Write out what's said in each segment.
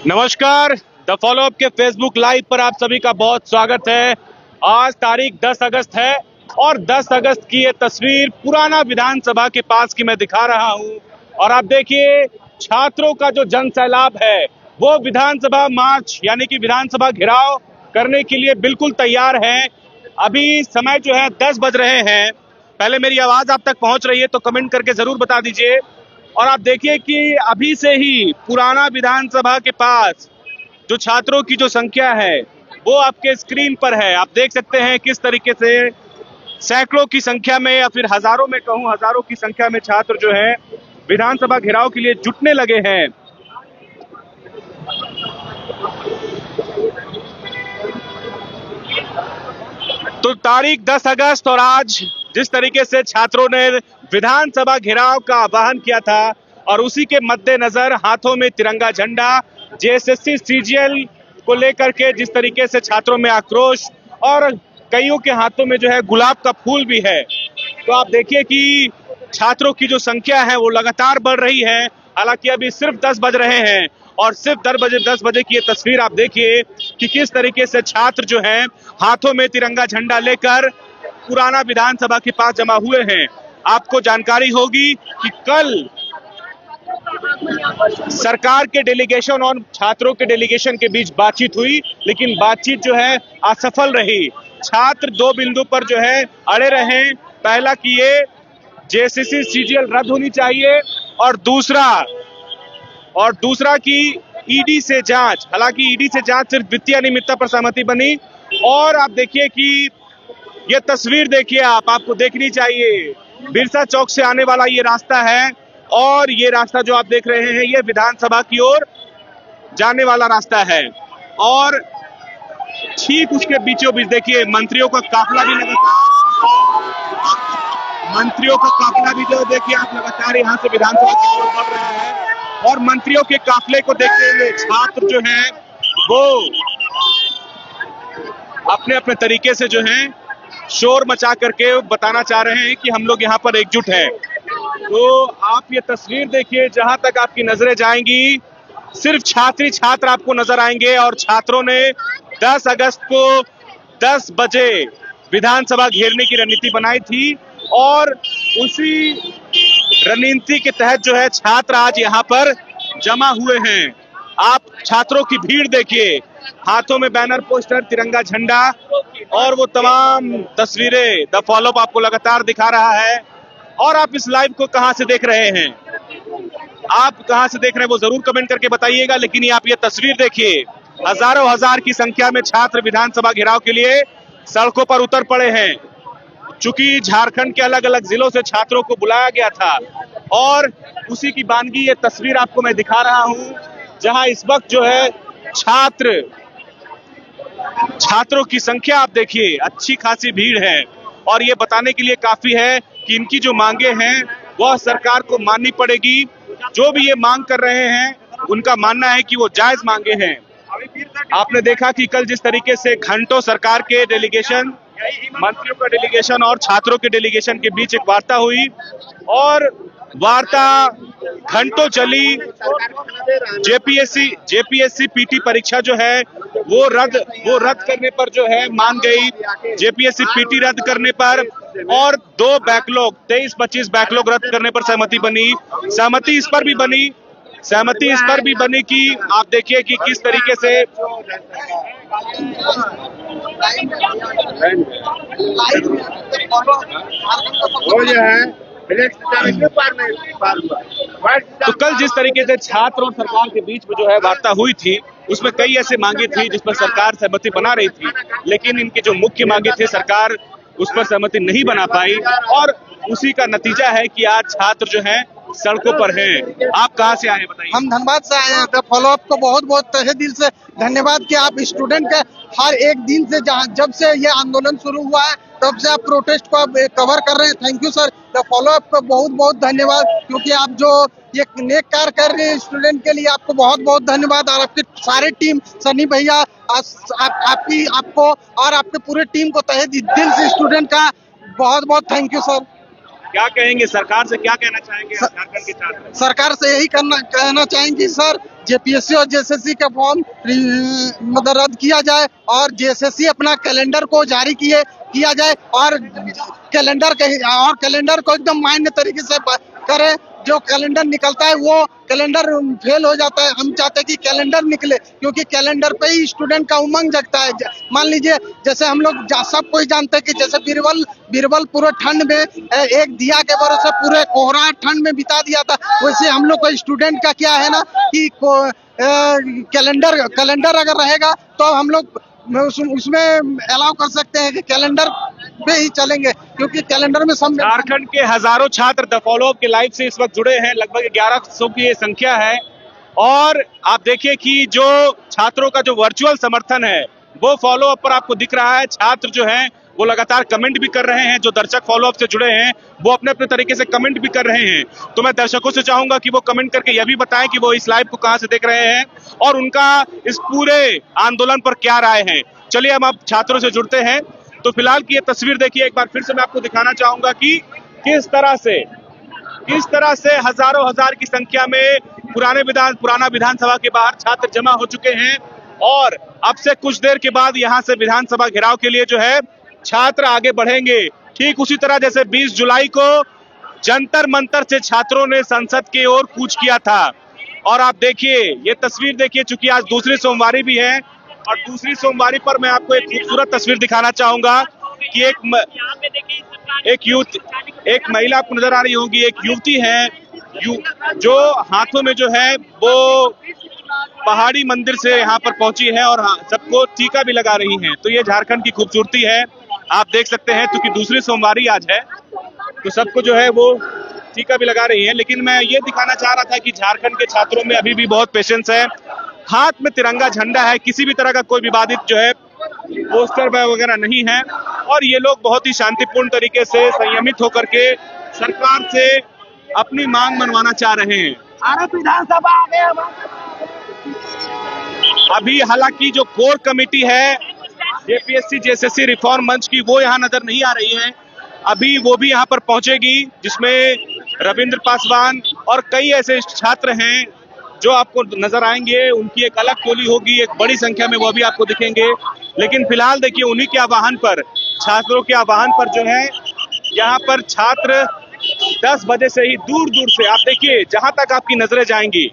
नमस्कार। The follow up के Facebook live पर आप सभी का बहुत स्वागत है। आज तारीख 10 अगस्त है और 10 अगस्त की ये तस्वीर पुराना विधानसभा के पास की मैं दिखा रहा हूं। और आप देखिए छात्रों का जो जन सैलाब है वो विधानसभा मार्च यानी कि विधानसभा घेराव करने के लिए बिल्कुल तैयार है। अभी समय जो है 10 बज रहे हैं। पहले मेरी आवाज आप तक पहुंच रही है तो कमेंट करके जरूर बता दीजिए। और आप देखिए कि अभी से ही पुराना विधानसभा के पास जो छात्रों की जो संख्या है वो आपके स्क्रीन पर है। आप देख सकते हैं किस तरीके से सैकड़ों की संख्या में या फिर हजारों में कहूं, हजारों की संख्या में छात्र जो है विधानसभा घेराव के लिए जुटने लगे हैं। तो तारीख 10 अगस्त और आज जिस तरीके से छात्रों ने विधानसभा घेराव का आह्वान किया था और उसी के मद्देनजर हाथों में तिरंगा झंडा, जेएसएससी सीजीएल को लेकर के जिस तरीके से छात्रों में आक्रोश और कईयों के हाथों में जो है गुलाब का फूल भी है। तो आप देखिए कि छात्रों की जो संख्या है वो लगातार बढ़ रही है। हालांकि अभी सिर्फ 10 बज रहे हैं और सिर्फ 10 बजे की ये तस्वीर आप देखिए कि किस तरीके से छात्र जो हैं हाथों में तिरंगा झंडा लेकर पुराना विधानसभा के पास जमा हुए हैं। आपको जानकारी होगी कि कल सरकार के डेलीगेशन और छात्रों के डेलीगेशन के बीच बातचीत हुई, लेकिन बातचीत जो है असफल रही। छात्र दो बिंदु पर जो है अड़े रहे। पहला कि ये जेएसएससी सीजीएल रद्द होनी चाहिए और दूसरा कि ईडी से जांच। हालांकि ईडी से जांच सिर्फ वित्तीय अनियमितता पर सहमति बनी। और आप देखिए कि ये तस्वीर देखिए, आपको देखनी चाहिए। बिरसा चौक से आने वाला ये रास्ता है और ये रास्ता जो आप देख रहे हैं ये विधानसभा की ओर जाने वाला रास्ता है। और ठीक उसके बीचों बीच देखिए मंत्रियों का काफिला भी जो देखिए आप लगातार यहाँ से विधानसभा की ओर बढ़ रहे हैं। और मंत्रियों के काफिले को देखते हुए छात्र जो हैं वो अपने अपने तरीके से जो हैं शोर मचा करके बताना चाह रहे हैं कि हम लोग यहाँ पर एकजुट हैं। तो आप ये तस्वीर देखिए, जहां तक आपकी नजरें जाएंगी सिर्फ छात्र आपको नजर आएंगे। और छात्रों ने 10 अगस्त को 10 बजे विधानसभा घेरने की रणनीति बनाई थी और उसी रणनीति के तहत जो है छात्र आज यहाँ पर जमा हुए हैं। आप छात्रों की भीड़ देखिए, हाथों में बैनर, पोस्टर, तिरंगा झंडा और वो तमाम तस्वीरें द फॉलोअप आपको लगातार दिखा रहा है। और आप इस लाइव को कहां से देख रहे हैं, आप कहां से देख रहे हैं वो जरूर कमेंट करके बताइएगा। लेकिन आप ये तस्वीर देखिए, हजारों हजार की संख्या में छात्र विधानसभा घेराव के लिए सड़कों पर उतर पड़े हैं। चूंकि झारखंड के अलग अलग जिलों से छात्रों को बुलाया गया था और उसी की बानगी ये तस्वीर आपको मैं दिखा रहा हूं, जहां इस वक्त जो है छात्रों की संख्या आप देखिए, अच्छी खासी भीड़ है। और ये बताने के लिए काफी है कि इनकी जो मांगे हैं वह सरकार को माननी पड़ेगी। जो भी ये मांग कर रहे हैं उनका मानना है कि वो जायज मांगे हैं। आपने देखा कि कल जिस तरीके से घंटों सरकार के डेलीगेशन, मंत्रियों का डेलीगेशन और छात्रों के डेलीगेशन के बीच एक वार्ता हुई और वार्ता घंटों चली। जेपीएससी पीटी परीक्षा जो है वो रद्द करने पर जो है मान गई। जेपीएससी पीटी रद्द करने पर और 2 बैकलॉग 23-25 बैकलॉग रद्द करने पर सहमति बनी। सहमति इस पर भी बनी कि आप देखिए कि किस तरीके से तो कल जिस तरीके से छात्र और सरकार के बीच में जो है वार्ता हुई थी उसमें कई ऐसे मांगे थी जिस पर सरकार सहमति बना रही थी, लेकिन इनकी जो मुख्य मांगे थे सरकार उस पर सहमति नहीं बना पाई। और उसी का नतीजा है कि आज छात्र जो हैं सड़कों पर हैं। आप कहां से आए हैं बताइए। हम धनबाद से आए हैं। द फॉलोअप को बहुत बहुत तहे दिल से धन्यवाद कि आप स्टूडेंट के हर एक दिन से जब से ये आंदोलन शुरू हुआ है तब से आप प्रोटेस्ट को कवर कर रहे हैं। Thank you sir. The follow up को बहुत बहुत धन्यवाद, क्योंकि आप जो ये नेक कार्य कर रहे हैं स्टूडेंट के लिए, आपको बहुत बहुत धन्यवाद। और आपकी सारी टीम, सनी भैया, आपको और आपके पूरे टीम को तहे दिल से स्टूडेंट का बहुत बहुत थैंक यू सर। क्या कहेंगे, सरकार से क्या कहना चाहेंगे झारखंड के छात्र? सरकार से यही कहना चाहेंगे सर, जेपीएससी और जेएसएससी का फॉर्म मतलब रद्द किया जाए और जेएसएससी अपना कैलेंडर को जारी किया जाए और कैलेंडर को एकदम मान्य तरीके से करे। जो कैलेंडर निकलता है वो कैलेंडर फेल हो जाता है। हम चाहते हैं कि कैलेंडर निकले, क्योंकि कैलेंडर पे ही स्टूडेंट का उमंग जगता है। मान लीजिए जैसे हम लोग सब कोई जानते हैं कि जैसे बीरबल पूरे ठंड में एक दिया के भरोसे पूरे कोहरा ठंड में बिता दिया था, वैसे हम लोग को स्टूडेंट का क्या है ना कि कैलेंडर अगर रहेगा तो हम लोग उसमें अलाउ कर सकते हैं कि कैलेंडर पे ही चलेंगे, क्योंकि कैलेंडर में सब झारखंड के हजारों छात्र द फॉलो अप के लाइव से इस वक्त जुड़े हैं। लगभग 1100 की ये संख्या है और आप देखिए कि जो छात्रों का जो वर्चुअल समर्थन है वो फॉलो अप पर आपको दिख रहा है। छात्र जो हैं वो लगातार कमेंट भी कर रहे हैं। जो दर्शक फॉलो अप से जुड़े हैं वो अपने अपने तरीके से कमेंट भी कर रहे हैं। तो मैं दर्शकों से चाहूंगा कि वो कमेंट करके यह भी बताएं कि वो इस लाइव को कहां से देख रहे हैं और उनका इस पूरे आंदोलन पर क्या राय है। चलिए हम अब छात्रों से जुड़ते हैं। तो फिलहाल की ये तस्वीर देखिए, एक बार फिर से मैं आपको दिखाना चाहूंगा कि किस तरह से हजारों हजार की संख्या में पुराना विधानसभा के बाहर छात्र जमा हो चुके हैं और अब से कुछ देर के बाद यहां से विधानसभा घेराव के लिए जो है छात्र आगे बढ़ेंगे। ठीक उसी तरह जैसे 20 जुलाई को जंतर मंतर से छात्रों ने संसद की ओर कूच किया था। और आप देखिए ये तस्वीर देखिए, चूंकि आज दूसरी सोमवारी भी है और दूसरी सोमवारी पर मैं आपको एक खूबसूरत तस्वीर दिखाना चाहूंगा कि एक महिला आपको नजर आ रही होगी, एक युवती है जो हाथों में जो है वो पहाड़ी मंदिर से यहाँ पर पहुंची है और सबको टीका भी लगा रही हैं। तो ये झारखंड की खूबसूरती है, आप देख सकते हैं। क्योंकि दूसरी सोमवारी आज है तो सबको जो है वो टीका भी लगा रही है। लेकिन मैं ये दिखाना चाह रहा था कि झारखंड के छात्रों में अभी भी बहुत पेशेंस है। हाथ में तिरंगा झंडा है, किसी भी तरह का कोई विवादित जो है पोस्टर वगैरह नहीं है और ये लोग बहुत ही शांतिपूर्ण तरीके से संयमित होकर के सरकार से अपनी मांग मनवाना चाह रहे हैं। विधानसभा आ गया। अभी हालांकि जो कोर कमेटी है जेपीएससी जेएसएससी रिफॉर्म मंच की वो यहाँ नजर नहीं आ रही है। अभी वो भी यहाँ पर पहुंचेगी, जिसमें रविंद्र पासवान और कई ऐसे छात्र हैं जो आपको नजर आएंगे। उनकी एक अलग टोली होगी, एक बड़ी संख्या में वो भी आपको दिखेंगे। लेकिन फिलहाल देखिए उन्हीं के आह्वान पर, छात्रों के आह्वान पर जो है यहाँ पर छात्र 10 बजे से ही दूर दूर से, आप देखिए जहां तक आपकी नजरें जाएंगी,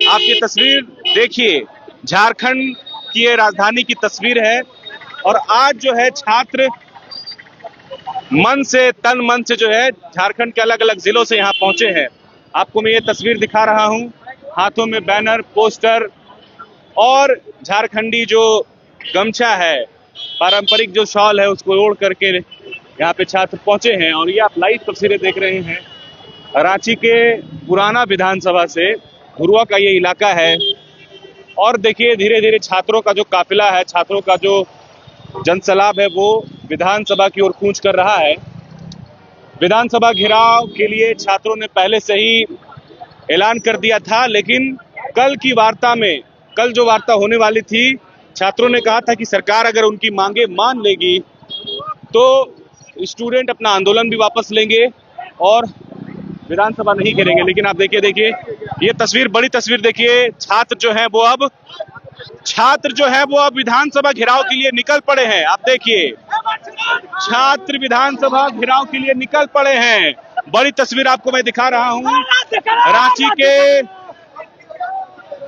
आप ये तस्वीर देखिए, झारखंड की ये राजधानी की तस्वीर है। और आज जो है छात्र मन से तन मन से जो है झारखंड के अलग अलग जिलों से यहाँ पहुंचे हैं। आपको मैं ये तस्वीर दिखा रहा हूं, हाथों में बैनर, पोस्टर और झारखंडी जो गमछा है, पारंपरिक जो शॉल है उसको ओढ़ करके यहाँ पे छात्र पहुंचे हैं। और ये आप लाइव तस्वीरें देख रहे हैं रांची के पुराना विधानसभा से, धुरुआ का ये इलाका है। और देखिए धीरे धीरे छात्रों का जो काफिला है, छात्रों का जो जनसैलाब है वो विधानसभा की ओर कूच कर रहा है। विधानसभा घेराव के लिए छात्रों ने पहले से ही ऐलान कर दिया था, लेकिन कल जो वार्ता होने वाली थी, छात्रों ने कहा था कि सरकार अगर उनकी मांगे मान लेगी तो स्टूडेंट अपना आंदोलन भी वापस लेंगे और विधानसभा नहीं करेंगे। लेकिन आप देखिए ये तस्वीर, बड़ी तस्वीर देखिए, छात्र जो है वो अब विधानसभा घेराव के लिए निकल पड़े हैं। आप देखिए छात्र विधानसभा घेराव के लिए निकल पड़े हैं। बड़ी तस्वीर आपको मैं दिखा रहा हूं, रांची के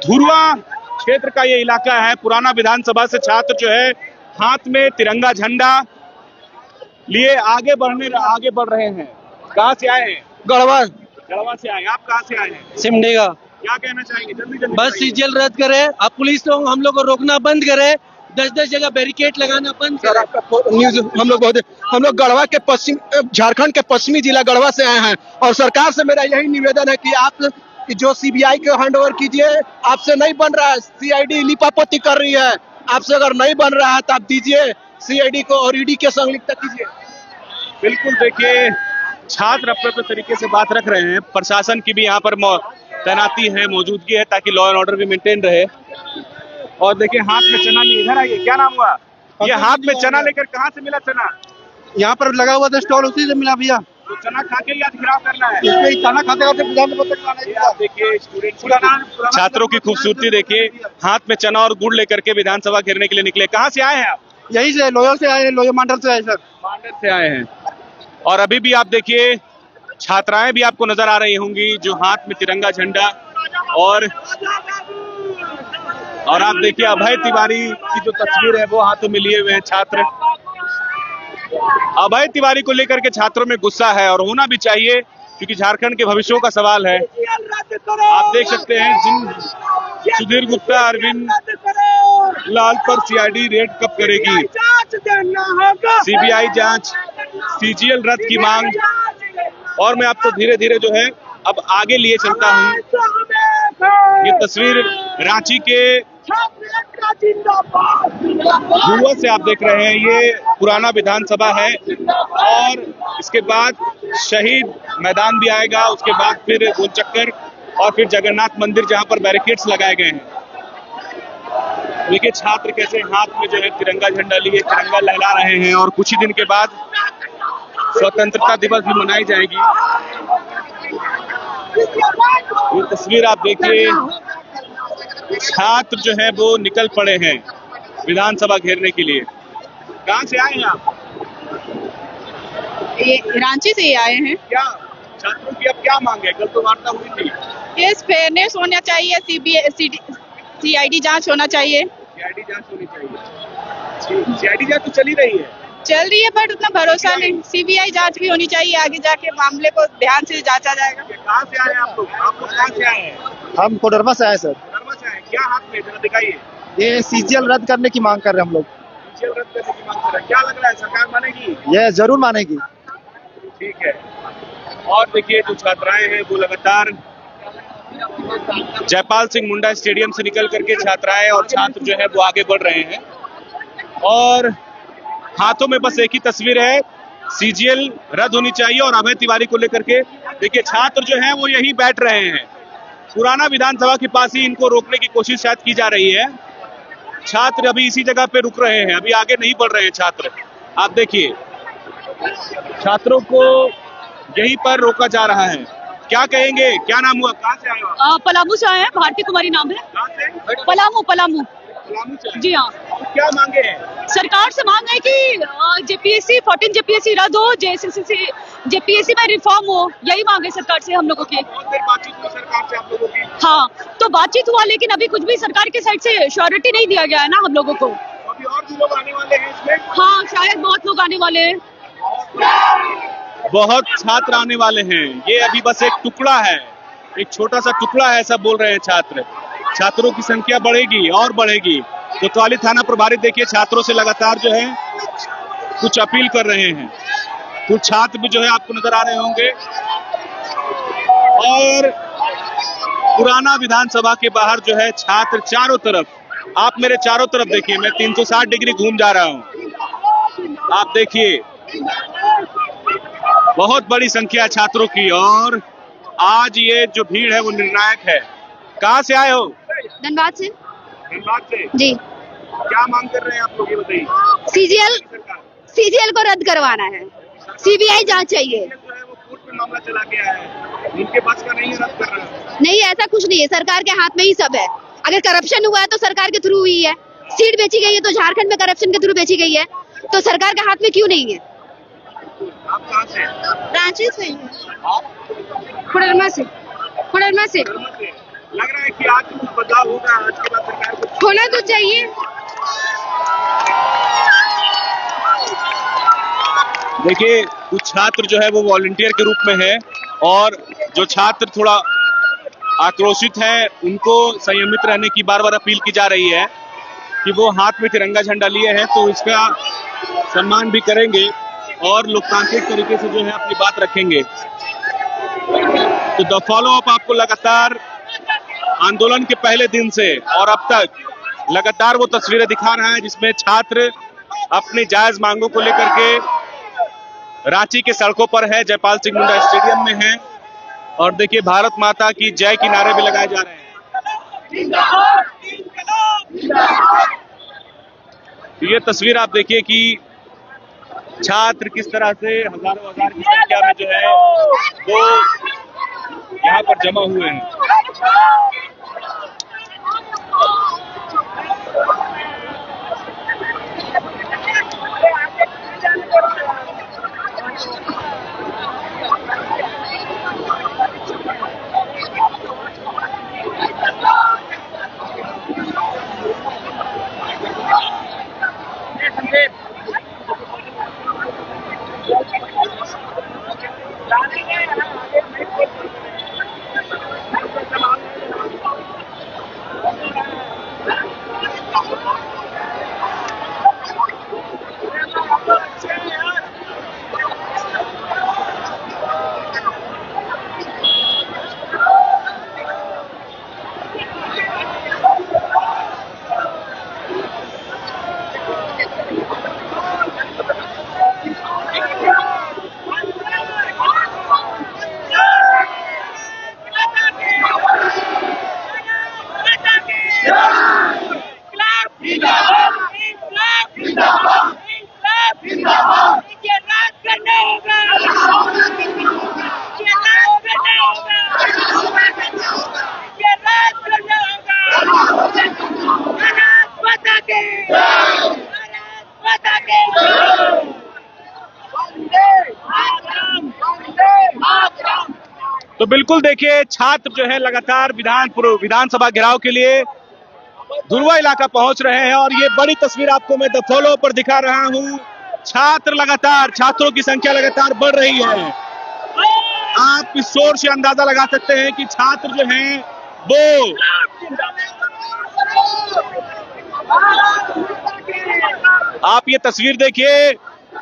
धुरुआ क्षेत्र का ये इलाका है। पुराना विधानसभा से छात्र जो है हाथ में तिरंगा झंडा लिए आगे बढ़ रहे हैं। कहां से आए हैं? गढ़वा से आए। आप कहां से आए हैं? सिमडेगा। क्या कहना चाहेंगे? जल्दी बस सीजीएल रद्द करे, अब पुलिस लोग हम लोग को रोकना बंद करे, 10-10 जगह बैरिकेड लगाना बंद करे। न्यूज हम लोग गढ़वा के झारखंड के पश्चिमी जिला गढ़वा से आए हैं और सरकार से मेरा यही निवेदन है कि आप जो सीबीआई को हैंड ओवर कीजिए। आपसे नहीं बन रहा है, सीआईडी लिपापोती कर रही है। आपसे अगर नहीं बन रहा है तो आप दीजिए सीआईडी को और ईडी के संलिप्त कीजिए। बिल्कुल, देखिए छात्र अपने अपने तरीके से बात रख रहे हैं। प्रशासन की भी यहाँ पर तैनाती है, मौजूदगी है, ताकि लॉ एंड ऑर्डर भी मेंटेन रहे। और देखिए हाथ में चना लिए, इधर आइए, क्या नाम हुआ? ये हाथ में चना लेकर कहाँ से मिला चना? यहाँ पर लगा हुआ था स्टॉल, उसी से मिला भैया। तो चना खा के या घिराव करना है? इसमें चना खाते खाते प्रधानमंत्री को आना ये आप देखिए स्टूडेंट्स छात्रों की खूबसूरती देखिए, हाथ में चना और गुड़ लेकर के विधानसभा घेरने के लिए निकले। कहाँ से आए हैं आप? यही से लोयो से आए, लोयो मंडल से आए सर। मांडर से आए हैं। और अभी भी आप देखिए छात्राएं भी आपको नजर आ रही होंगी जो हाथ में तिरंगा झंडा और आप देखिए अभय तिवारी की जो तस्वीर है वो हाथों में लिए हुए हैं छात्र। अभय तिवारी को लेकर के छात्रों में गुस्सा है और होना भी चाहिए क्योंकि झारखंड के भविष्यों का सवाल है। आप देख सकते हैं जिन सुधीर गुप्ता अरविंद लाल पर सीआईडी रेड कब करेगी, सीबीआई जांच, सीजीएल रद्द की मांग। और मैं आपको धीरे धीरे जो है अब आगे लिए चलता हूं। ये तस्वीर रांची के धुआ से आप देख रहे हैं, ये पुराना विधानसभा है और इसके बाद शहीद मैदान भी आएगा, उसके बाद फिर गोल चक्कर और फिर जगन्नाथ मंदिर जहां पर बैरिकेड्स लगाए गए हैं। देखिए छात्र कैसे हाथ में जो है तिरंगा झंडा लिए तिरंगा लहरा रहे हैं और कुछ ही दिन के बाद स्वतंत्रता दिवस भी मनाई जाएगी। ये तस्वीर आप देखिए, छात्र जो है वो निकल पड़े हैं विधानसभा घेरने के लिए। कहाँ से आए हैं आप? रांची से ही आए हैं। क्या छात्रों की अब क्या मांग है? कल तो वार्ता हुई थी। केस फेयरनेस होना चाहिए, सीआईडी जांच होना चाहिए। सीआईडी जांच होनी चाहिए। सीआईडी जांच तो चली रही है, चल रही है पर उतना भरोसा नहीं। सीबीआई जांच भी होनी चाहिए, आगे जाके मामले को ध्यान से जांचा जाएगा। कहाँ से आए हैं आप लोग? आप लोग कहाँ से आए हैं? हम कोडरमा से आए सर। कोडरमा से आए। क्या हाथ में जरा दिखाइए। ये सीजीएल रद्द करने की मांग कर रहे हैं हम लोग। सीजीएल रद्द करने की मांग कर रहे हैं। क्या लग रहा है सरकार मानेगी? ये जरूर मानेगी। ठीक है। और देखिए जो छात्राएं हैं वो लगातार जयपाल सिंह मुंडा स्टेडियम से निकल करके छात्राएं और छात्र जो है वो आगे बढ़ रहे हैं और हाथों में बस एक ही तस्वीर है, सीजीएल रद्द होनी चाहिए। और अभय तिवारी को लेकर के देखिए छात्र जो हैं वो यही बैठ रहे हैं, पुराना विधानसभा के पास ही इनको रोकने की कोशिश शायद की जा रही है। छात्र अभी इसी जगह पे रुक रहे हैं, अभी आगे नहीं बढ़ रहे हैं छात्र। आप देखिए छात्रों को यहीं पर रोका जा रहा है। क्या कहेंगे, क्या नाम हुआ, कहाँ से आए हो? पलामू से आए हैं, भारती कुमारी नाम है। कहाँ से? पलामू पलामू से आए। जी हाँ। तो क्या मांगे हैं? सरकार से मांग है कि जेपीएससी 14 जेपीएससी रद्द हो, जेपीएससी में रिफॉर्म हो, यही मांग है सरकार से हम लोगों की। बहुत देर बातचीत हुई सरकार से आप लोगों की? हाँ, तो बातचीत हुआ लेकिन अभी कुछ भी सरकार की साइड से श्योरिटी नहीं दिया गया है ना हम लोगों को। अभी और भी लोग आने वाले हैं इसमें? हाँ, शायद बहुत लोग आने वाले हैं। बहुत छात्र आने वाले हैं। ये अभी बस एक टुकड़ा है, एक छोटा सा टुकड़ा है, ऐसा बोल रहे हैं छात्र। छात्रों की संख्या बढ़ेगी और बढ़ेगी। कोतवाली थाना प्रभारी देखिए छात्रों से लगातार जो है कुछ अपील कर रहे हैं। कुछ छात्र भी जो है आपको नजर आ रहे होंगे और पुराना विधानसभा के बाहर जो है छात्र चारों तरफ, आप मेरे चारों तरफ देखिए, मैं 360 डिग्री घूम जा रहा हूं। आप देखिए बहुत बड़ी संख्या छात्रों की और आज ये जो भीड़ है वो निर्णायक है। कहाँ से आए हो? धनबाद से। धनबाद से जी। क्या मांग कर रहे हैं आप लोग, ये बताइए। सीजीएल को रद्द करवाना है, सीबीआई जांच चाहिए। जो है वो कोर्ट में मामला चला के आया है, उनके पास का नहीं है, रद्द कर रहा है। नहीं, ऐसा कुछ नहीं है, सरकार के हाथ में ही सब है। अगर करप्शन हुआ है तो सरकार के थ्रू हुई है, सीट बेची गई है तो झारखंड में करप्शन के थ्रू बेची गई है, तो सरकार के हाथ में क्यों नहीं है? आप कहाँ से? रांची से। कोडरमा से। लग रहा है कि आज कुछ बदलाव होगा, आज के बाद सरकार को होना तो चाहिए। देखिए कुछ छात्र जो है वो वॉलंटियर के रूप में है और जो छात्र थोड़ा आक्रोशित है उनको संयमित रहने की बार बार अपील की जा रही है कि वो हाथ में तिरंगा झंडा लिए हैं तो इसका सम्मान भी करेंगे और लोकतांत्रिक तरीके से जो है अपनी बात रखेंगे। तो द फॉलो अप आपको लगातार आंदोलन के पहले दिन से और अब तक लगातार वो तस्वीरें दिखा रहा है जिसमें छात्र अपनी जायज मांगों को लेकर के रांची के सड़कों पर है, जयपाल सिंह मुंडा स्टेडियम में है और देखिए भारत माता की जय के नारे भी लगाए जा रहे हैं। ये तस्वीर आप देखिए कि छात्र किस तरह से हजारों हजार की संख्या में जो है वो यहाँ पर जमा हुए हैं। तो बिल्कुल देखिए, छात्र जो है लगातार विधानसभा घेराव के लिए धुरवा इलाका पहुंच रहे हैं और ये बड़ी तस्वीर आपको मैं द फॉलो पर दिखा रहा हूं। छात्रों की संख्या लगातार बढ़ रही है। आप इस शोर से अंदाजा लगा सकते हैं कि छात्र जो हैं वो आप ये तस्वीर देखिए,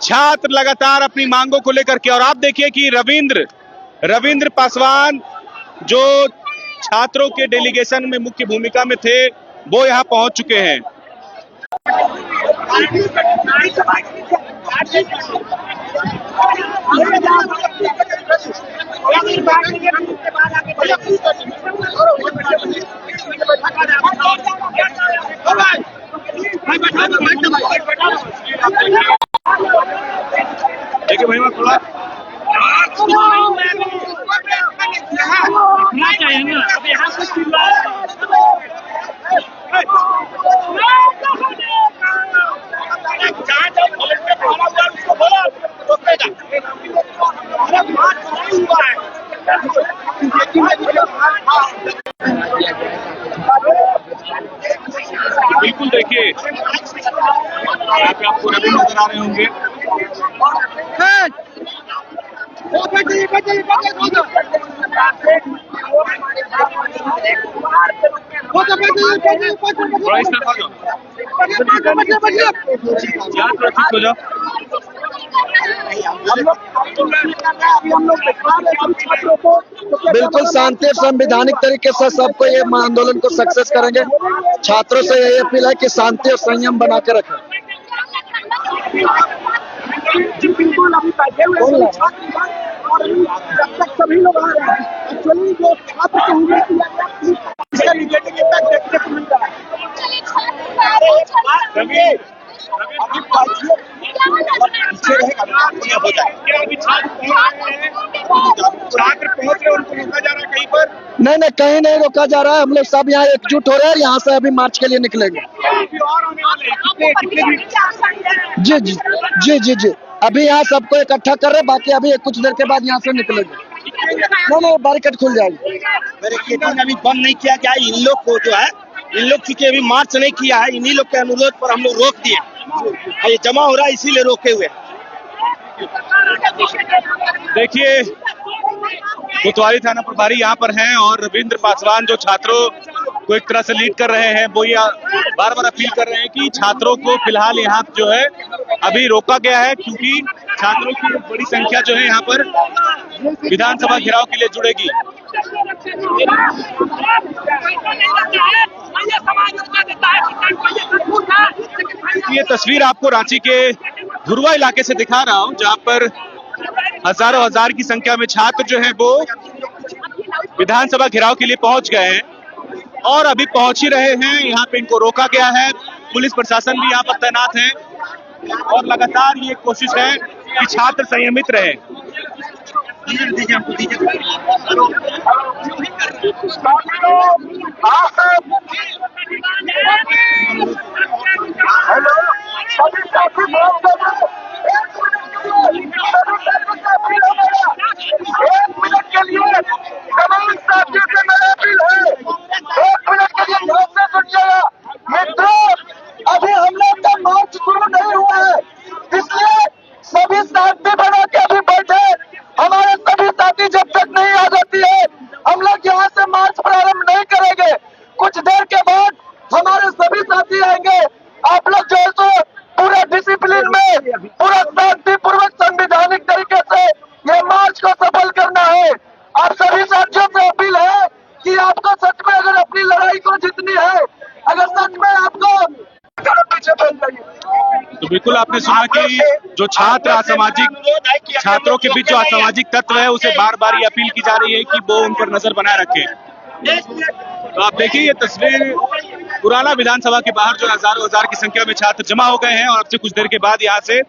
छात्र लगातार अपनी मांगों को लेकर के, और आप देखिए कि रविंद्र पासवान जो छात्रों के डेलीगेशन में मुख्य भूमिका में थे वो यहां पहुंच चुके हैं। देखिए भाई थोड़ा चाहिए ना, अब यहाँ से बिल्कुल देखिए, यहाँ पे आपको रवि नजर आ रहे होंगे। थोड़ा इस तरफ आ जाओ, हो जाओ। बिल्कुल शांति और संवैधानिक तरीके से सबको ये आंदोलन को सक्सेस करेंगे। छात्रों से यही अपील है कि शांति और संयम बना के रखें। बिल्कुल अभी बैठे हुए जब तक सभी लोग आ रहे हैं, एक्चुअली जो छात्र इसका निगेटिव इम्पैक्ट देखने को मिल रहा है। छात्र पहुंच रहे, उनको रोका जा रहा है कहीं पर? नहीं, कहीं नहीं रोका जा रहा है। हम लोग सब यहाँ एकजुट हो रहे हैं, यहाँ से अभी मार्च के लिए निकलेंगे। जी, अभी यहाँ सबको इकट्ठा कर रहे हैं, बाकी अभी कुछ देर के बाद यहाँ से निकलेंगे। नहीं, बैरिकेड खुल जाएगी। बैरिकेड अभी बंद नहीं किया गया। इन लोग को जो है, इन लोग चूंकि अभी मार्च नहीं किया है, इन्हीं लोग के अनुरोध पर हम लोग रोक दिए। ये जमा हो रहा है इसीलिए रोके हुए। देखिए, कोतवाली थाना प्रभारी यहाँ पर हैं और रविंद्र पासवान जो छात्रों को एक तरह से लीड कर रहे हैं, वो ये बार बार अपील कर रहे हैं कि छात्रों को फिलहाल यहाँ जो है अभी रोका गया है, क्योंकि छात्रों की बड़ी संख्या जो है यहाँ पर विधानसभा घेराव के लिए जुड़ेगी। ये तस्वीर आपको रांची के धुरवा इलाके से दिखा रहा हूं, जहां पर हजारों हजार की संख्या में छात्र जो है वो विधानसभा घेराव के लिए पहुंच गए हैं और अभी पहुंच ही रहे हैं। यहाँ पे इनको रोका गया है, पुलिस प्रशासन भी यहाँ पर तैनात है और लगातार ये कोशिश है कि छात्र संयमित रहे। अभी हम लोग का मार्च शुरू नहीं हुआ है, इसलिए सभी शांति बना के अभी बैठे। हमारे सभी साथी जब तक नहीं आ जाती है, हम लोग यहाँ से मार्च प्रारंभ नहीं करेंगे। कुछ देर के बाद हमारे सभी साथी आएंगे। आप लोग जो है सो पूरा डिसिप्लिन में, पूरा शांतिपूर्वक संवैधानिक तरीके से ये मार्च को सफल करना है। आप सभी साथियों से अपील है कि आपको सच में अगर अपनी लड़ाई को जीतनी है, अगर सच में आपको पीछे बन जाइए। तो बिल्कुल आपने सुना कि जो छात्र असामाजिक छात्रों के बीच जो असामाजिक तत्व है उसे बार बार ये अपील की जा रही है कि वो उन पर नजर बनाए रखें। तो आप देखिए ये तस्वीर पुराना विधानसभा के बाहर जो हजारों हजार की संख्या में छात्र जमा हो गए हैं और अब से कुछ देर के बाद यहाँ से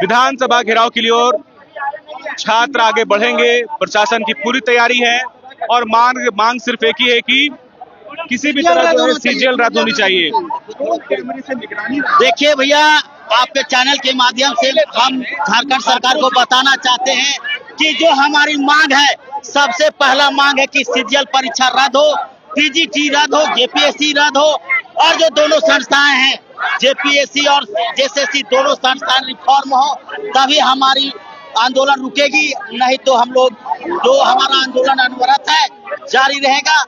विधानसभा घेराव के लिए और छात्र आगे बढ़ेंगे। प्रशासन की पूरी तैयारी है और मांग सिर्फ एक ही है कि किसी भी तरह जो है सीजीएल रद्द होनी चाहिए। देखिए भैया, आपके चैनल के माध्यम से हम झारखंड सरकार को बताना चाहते हैं कि जो हमारी मांग है, सबसे पहला मांग है कि सीजीएल परीक्षा रद्द हो, टीजीटी रद्द हो, जेपीएससी रद्द हो और जो दोनों संस्थाएं हैं जेपीएससी और जेएसएससी दोनों संस्थाएं रिफॉर्म हो, तभी हमारी आंदोलन रुकेगी। नहीं तो हम लोग जो हमारा आंदोलन अनवरत है जारी रहेगा।